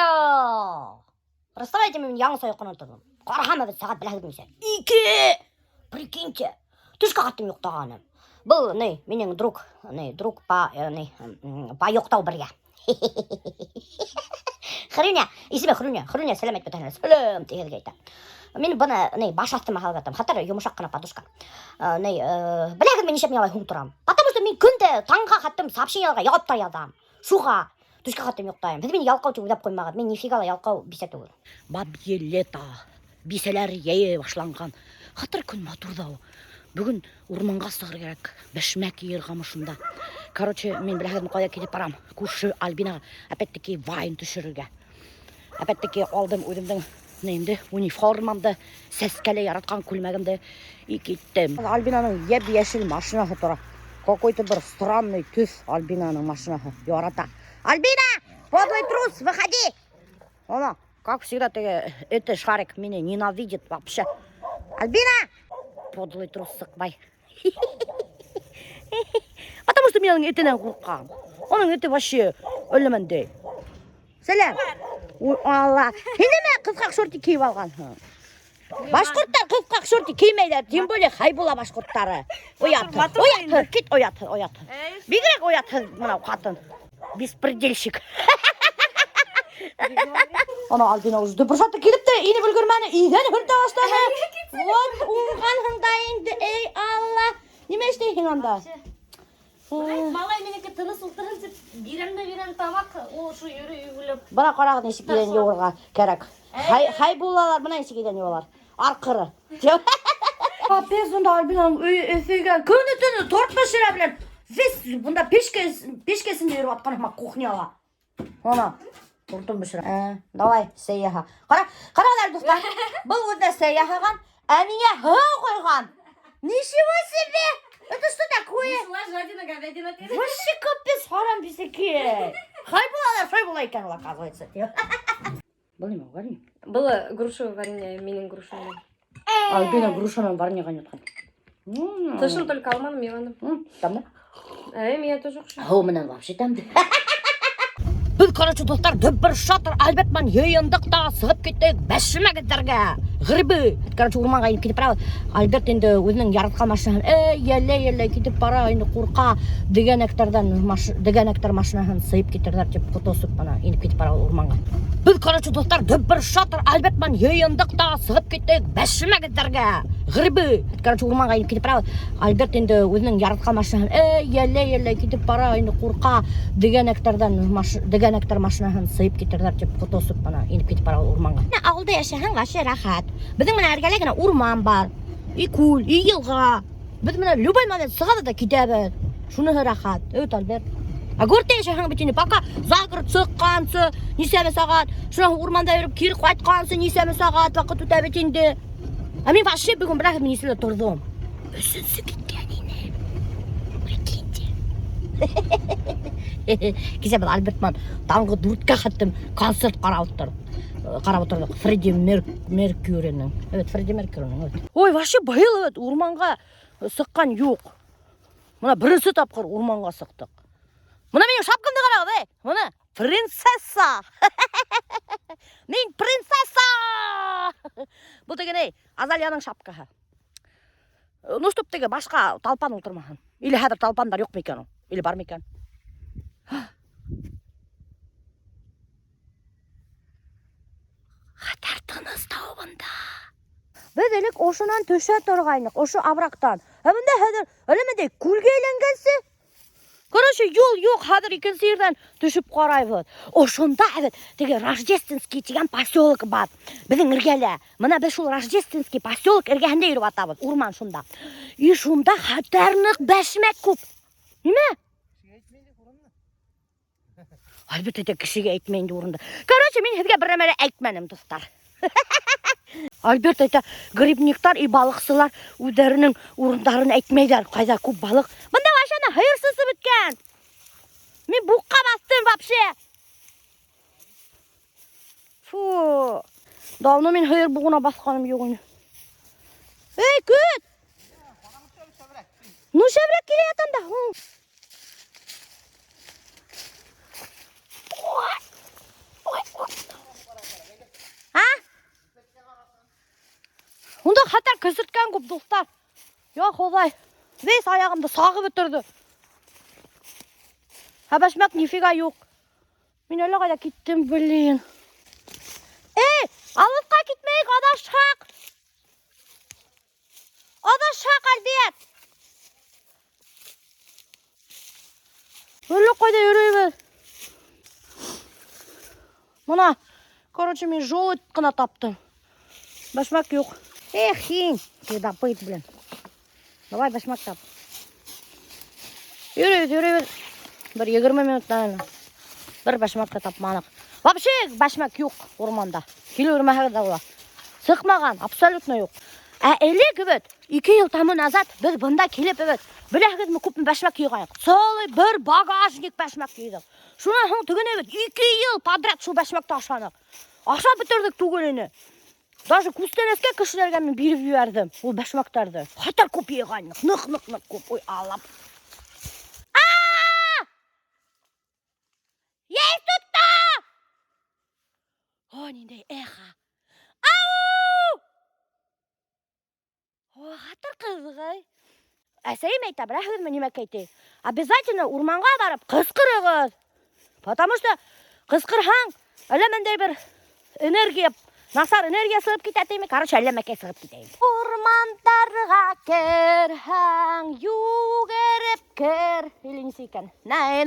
Алло. Представляете, мен яңы сояққан отырдым. Қарағама біз сағат біләгім месе. Ике! Прикиньте. Түшкі қаттым ұйықтағаным. Бұл, менің друг па ұйықтау бірге. Хрюня, есіме Хрюня сәлем айтып өтәне. Сәлем тегелге айта. Мен бұны баш астыма халғаттым. Хаттар юмышақ қана подушка. Біләгім мен нешеп мен алай хуң тұрам. Потому что мен күнде таңға қаттым сообщенияларға яғып ядам. Шуға түшкі қаттым ұйықтайым. Біз мен ялқау чүгідап қоймағад. Мен нефигала ялқау бисет өгір. Бабье лето. Биселер ее башланған. Хаттар күн матурдау. Бүгін урманға сығыр керек. Бәшмәк ер қамышында. Короче, мен біләгім қойда кетіп барам. Көрші Альбинаға опять-таки вайын түшірірге. Опять-таки алдым өдімдің униформамды, сәскәлі яратқан күлмәгімді и кеттім. Альбинаның еб-ешіл машинасы тұра. Какой-то бір странный түс Альбинаның машинасы. Ярата. Альбина! Подлый трус, выходи! Она, как всегда, этот шарик меня ненавидит вообще. Альбина! Подлый трус сықпай. Потому что менің етінен қорқам. Оның еті вообще өлімінде. Сәлем. Алла. Неме қызқақ шорти киіп алған? Башқұрттар қызқақ шорти кимейді. Тем более хайбула башқұрттары. Оятыр. Кет оятыр. Бигірек оятыр мынау қатын. Беспредельщик. Ана Альбина ұзды бір сатты келіпті. Ені бүлгірмәні үйден хүрді бастаны. Вот ұңған хыңдайыңды. Ей Алла. Неме іштейін анда? Малай менеке тыныс ұлтырын берем тамақ, ол шу үйрі үйгіліп. Бұна қарағын есікеден еуырға керек. Хай болалар, бұна есікеден еуалар. Арқыры. Папес онда Альбинаның өй өсейген. Күні түні торт пішіре білен. Вес бұнда пешкесінде еріп атқаныма кухняға. Она, тортын пішіре. Давай, сәйяға. Қарағдар, достар. Бұл өтіне сәйяғаған, әніне ға қойған. Ничего себе! Это что такое? Жадина, говядина. Вообще капец, харам бисеке. Хай была екен, оказывается. Бұл неме, варенье? Было грушевое варенье, менің грушевым. Альбина грушамен варенье қанетқан. Тышын только алманым, меваным. Тамды? Мен тоже ұқшым. О, менен вообще тамды. Біз, короче, достар, бір шатыр Альбертман ейіндіқта сығып кеттік бәшімәгіттерге. Ғырбы. Короче, урманға еніп кетіп бара. Альберт енді өзінің яратқан машинасын, еле кетіп бара, енді қорқа деген әктар машинасын сыйып кетірдер деп фотосып бана еніп кетіп бара урманға. Біз, короче, достар, бір шатыр Альбертман ейіндіқта сығып кеттік бәшімәгіттерге. Ғырбы. Короче, урманға еніп кетіп бара. Альберт енді өзінің яратқан машинасын, еле кетіп бара, енді қорқа деген әктар машинасын сыйып кетірдер деп фотосып бана еніп кетіп бара урманға. Ауылда яшаған вообще рахат. Біздің мына әргелегіне урман бар, и көл, и елға. Біз мына любой момент сығады да кетебіз. Шуны рахат. Өт, Альберт. А көрте яшаған бітіне, пока зағырып сыққансы, несемі сағат, шуна урманда өріп кері қайтқансы, несемі сағат, вақыт өте бітінде. А мен вообще бүгін бірақ мен есілі тұрдым. Өсінсі кеткеніне. Прикиньте. Кесе біз Альбертман таңғы дұртқа қаттым концерт қарап отырдық. Фредди Меркьюрінің. Фредди Меркьюрінің. Ой, вообще байыл, урманға сыққан жоқ. Мұна бірінші тапқыр урманға сықтық. Мұна менің шапқымды қарағы, мұна принцесса. Мен принцесса. Бұл деген Азалияның шапқаға. Ну, чтоб теге башқа талпан отырмаған. Или хәдір талпандар жоқ мекен, или бар мекен. Қатар тыныс тауында. Біз әлік ошынан төші тұрғайнық, ошы абрақтан. Әмінде хәдір әлімінде көлге еленгенсі. Короче, yol yok, хәдір екенсі ерден төшіп қарайбыз. Ошында әбет, теге Рождественский деген поселок бар. Біздің іргелі. Мына біз шул Рождественский поселок іргәһендә еріп атабыз, урман шунда. И шунда хәтәрнік бәшмәк көп. Неме? Альберт әйтә кешегә әйтмәйінді урында. Короче, мен һеҙгә бір әмәле әйтмәнем, достар. Альберт әйтә, грибниктар и балықсылар үҙҙәренең урындарын әйтмәйҙәр, ҡайҙа күп балыҡ. Бында ашана һыйырсысы бөткән. Мен буҡҡа баҫтым вообще. Фу. Давно мен һыйыр буғына баҫҡаным юҡ ине. Эй, көт! Ну, шәберәк килә ятам да. Ой. қатар кісірткен көп достар. Я Құдай. Весь аяғымды сағып өтірді. Башмак нифига жоқ. Мен әлі қайда кеттім, блин. Алыпқа кетмейік, адашақ. Адашақ, Альберт. Өлі қойда өрейбіз. Мына, короче, мен жол өткіна таптым. Башмак жоқ. Хин. Кеда пыйт, блин. Давай башмак тап. Өрейбіз. Бір 20 минут, наверное. Бір башмакта тапманық. Вообще башмак жоқ орманда. Келі өрмәғі да ола. Сықмаған, абсолютно жоқ. Әлі көбет, 2 ел тамы назад біз бұнда келіп өбет. Біләғіз мы көпін башмак киғайық. Солы бір багажник башмак киғайық. Шуна соң түген өбет, 2 ел подряд шу башмакты ашанық. Аша бітірдік түгеніне. Даже күстенеске кішілерге мен беріп үйердім. Ол башмактарды. Қатар көп еғайық. Нық көп. Ой, алап. Ес тұтта! О, нендей эха. Ау! О, қатыр қызғай. Әсейім әйтті, бірақ өзім немек әйтті. Обязательно урманға барып қысқырығыз. Потому что қысқырхан, әлемендей бір энергия, насар энергия сығып кететеймі, короче, әлемекке сығып кетеймі. Урмандарға керхаң, югеріп кер. Елінесі екен. Най.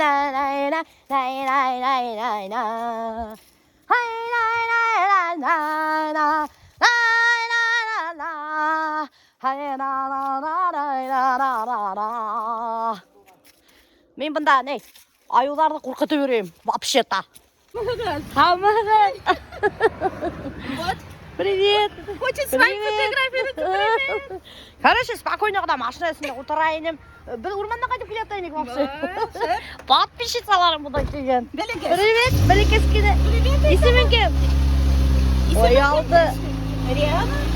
Мен бұнда, аюларды қорқытып өрейім, вообще-то. Вот. Привет. Хочет с вами фотографироваться. Короче, спокойно машинасында отырайын. Біз ұрманда қайтып келетайын вообще. Подписчицаларым бұдай деген. Привет, Белекескені. Есімін кем? Оялды.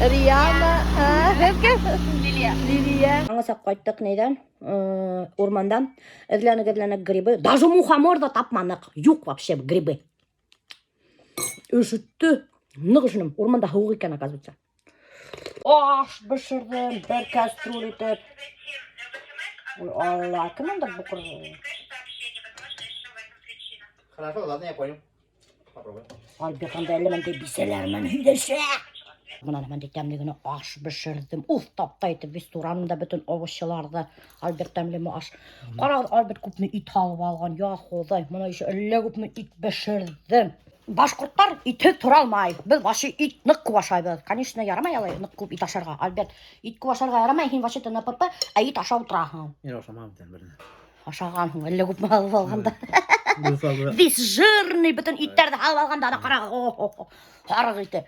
Риана. Лилия. Аңысап қайттық нейден? Ормандан. Эдленік грибы. Даже мухоморда тапманық. Юк вообще грибы. Үшітті. Нығышыным. Орманда хауғы екен, оказывается. Аш бішірдім. Бір кастрюль етіп. Ой, Алла, кім онда бұқыр? Хорошо, ладно, я понял. Попробуй. Альбеканда әлімінде бейселермен үйдеше. Мұнан мен тәмлігіні аш бішірдім. Таптайтып, ресторанында бүтін овощыларды. Альберт тәмлігі аш. Қарағыз, Альберт көпіме ит алып алған. Я Құдай, мұна еще әлі көпіме ит бішірдім. Башқұрттар иті тұра алмай. Біз башы ит нық кувашайды. Конечно, ярамай алай нық көп ит ашарға. Альберт, ит кувашарға ярамай, хин башы НПП, а ит аша отырағын. Мен ашамам тен бірін. Ашағанын, әлі көп алып алғанда. Весь жирный бүтін иттерді алып алғанда, қарағы. Қарағы иті.